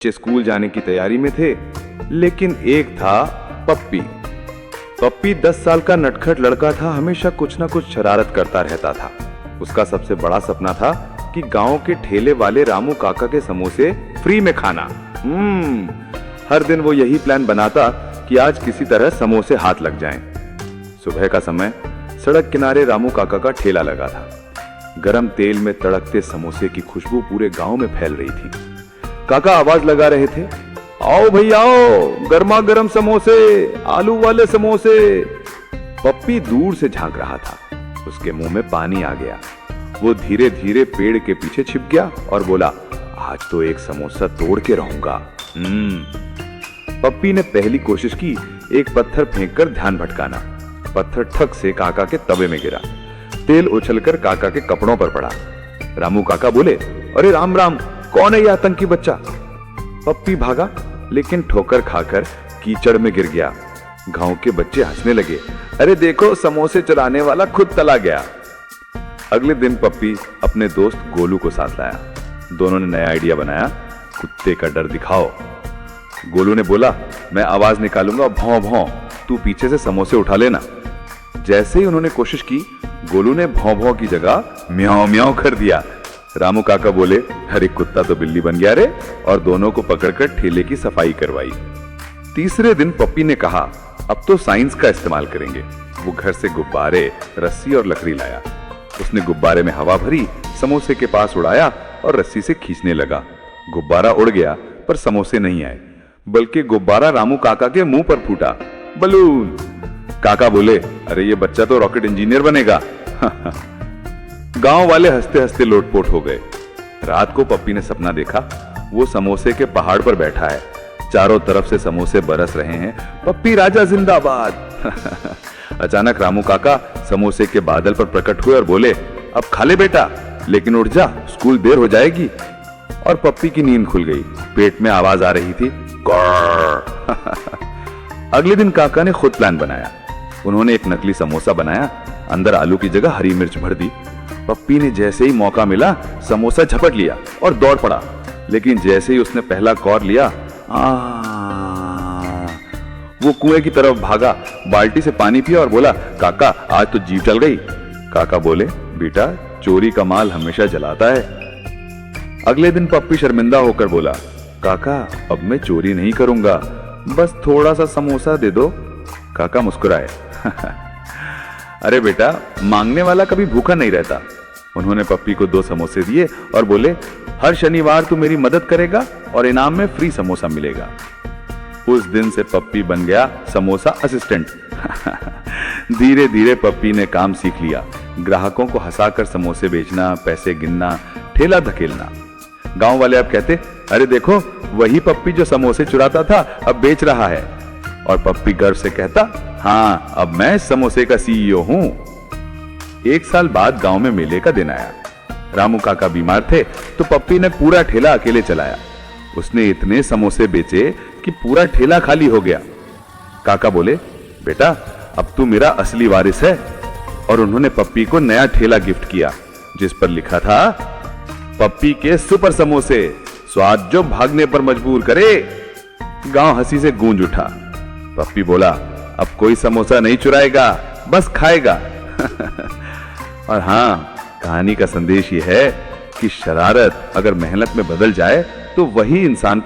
बच्चे स्कूल जाने की तैयारी में थे, लेकिन एक था पप्पी। पप्पी 10 साल का नटखट लड़का था। हमेशा कुछ ना कुछ शरारत करता रहता था। उसका सबसे बड़ा सपना था कि गांव के ठेले वाले रामू काका के समोसे फ्री में खाना। हर दिन वो यही प्लान बनाता कि आज किसी तरह समोसे हाथ लग जाएं। सुबह का समय, सड़क किनारे रामू काका का ठेला लगा था। गरम तेल में तड़कते समोसे की खुशबू पूरे गांव में फैल रही थी। काका आवाज लगा रहे थे, आओ भैया आओ, गर्मा गर्म समोसे, आलू वाले समोसे। पप्पी दूर से झांक रहा था। उसके मुंह में पानी आ गया। वो धीरे धीरे पेड़ के पीछे छिप गया और बोला, आज तो एक समोसा तोड़ के रहूंगा। पप्पी ने पहली कोशिश की एक पत्थर फेंककर ध्यान भटकाना। पत्थर ठक से काका के तवे में गिरा। तेल उछलकर काका के कपड़ों पर पड़ा। रामू काका बोले, अरे राम राम, कौन है ये आतंकी बच्चा? पप्पी भागा, लेकिन ठोकर खाकर कीचड़ में गिर गया। गांव के बच्चे हंसने लगे, अरे देखो, समोसे चुराने वाला खुद तला गया। अगले दिन पप्पी अपने दोस्त गोलू को साथ लाया। दोनों ने नया आइडिया बनाया, कुत्ते का डर दिखाओ। गोलू ने बोला, मैं आवाज निकालूंगा, भौं भौं, तू पीछे से समोसे उठा लेना। जैसे ही उन्होंने कोशिश की, गोलू ने भौं भौं की जगह म्याऊं म्याऊं कर दिया। रामू काका बोले, अरे कुत्ता तो बिल्ली बन गया रे, और दोनों को पकड़कर ठेले की सफाई करवाई। तीसरे दिन पप्पी ने कहा, अब तो साइंस का इस्तेमाल करेंगे। वो घर से गुब्बारे, रस्सी और लकड़ी लाया। उसने गुब्बारे में हवा भरी, समोसे के पास उड़ाया और रस्सी से खींचने लगा। गुब्बारा उड़ गया, पर समोसे नहीं आए, बल्कि गुब्बारा रामू काका के मुंह पर फूटा। बलून! काका बोले, अरे ये बच्चा तो रॉकेट इंजीनियर बनेगा। गांव वाले हंसते हंसते लोटपोट हो गए। रात को पप्पी ने सपना देखा, वो समोसे के पहाड़ पर बैठा है। चारों तरफ से समोसे बरस रहे हैं। पप्पी राजा जिंदाबाद। अचानक रामू काका समोसे के बादल पर प्रकट हुए और बोले, अब खा ले बेटा, लेकिन उठ जा, स्कूल देर हो जाएगी। और पप्पी की नींद खुल गई। पेट में आवाज आ रही थी, अगले दिन काका ने खुद प्लान बनाया। उन्होंने एक नकली समोसा बनाया, अंदर आलू की जगह हरी मिर्च भर दी। पप्पी ने जैसे ही मौका मिला समोसा झपट लिया और दौड़ पड़ा। लेकिन जैसे ही उसने पहला कौर लिया, वो कुएं की तरफ भागा, बाल्टी से पानी पिया और बोला, काका आज तो जीभ जल गई। काका बोले, बेटा चोरी का माल हमेशा जलाता है। अगले दिन पप्पी शर्मिंदा होकर बोला, काका अब मैं चोरी नहीं करूंगा, बस थोड़ा सा समोसा दे दो। काका मुस्कुराए। अरे बेटा, मांगने वाला कभी भूखा नहीं रहता। उन्होंने पप्पी को 2 समोसे दिए और बोले, हर शनिवार तू मेरी मदद करेगा और इनाम में फ्री समोसा मिलेगा। उस दिन से पप्पी बन गया समोसा असिस्टेंट। धीरे धीरे पप्पी ने काम सीख लिया। ग्राहकों को हंसाकर समोसे बेचना, पैसे गिनना, ठेला धकेलना। गांव वाले अब कहते, अरे देखो, वही पप्पी जो समोसे चुराता था अब बेच रहा है। और पप्पी गर्व से कहता, हाँ, अब मैं समोसे का सीईओ हूं। 1 साल बाद गांव में मेले का दिन आया। रामू काका बीमार थे, तो पप्पी ने पूरा ठेला अकेले चलाया। उसने इतने समोसे बेचे कि पूरा ठेला खाली हो गया। काका बोले, बेटा अब तू मेरा असली वारिस है। और उन्होंने पप्पी को नया ठेला गिफ्ट किया, जिस पर लिखा था, पप्पी के सुपर समोसे, स्वाद जो भागने पर मजबूर करे। गांव हंसी से गूंज उठा। पप्पी बोला, अब कोई समोसा नहीं चुराएगा, बस खाएगा। और हाँ, कहानी का संदेश यह है कि शरारत अगर मेहनत में बदल जाए तो वही इंसान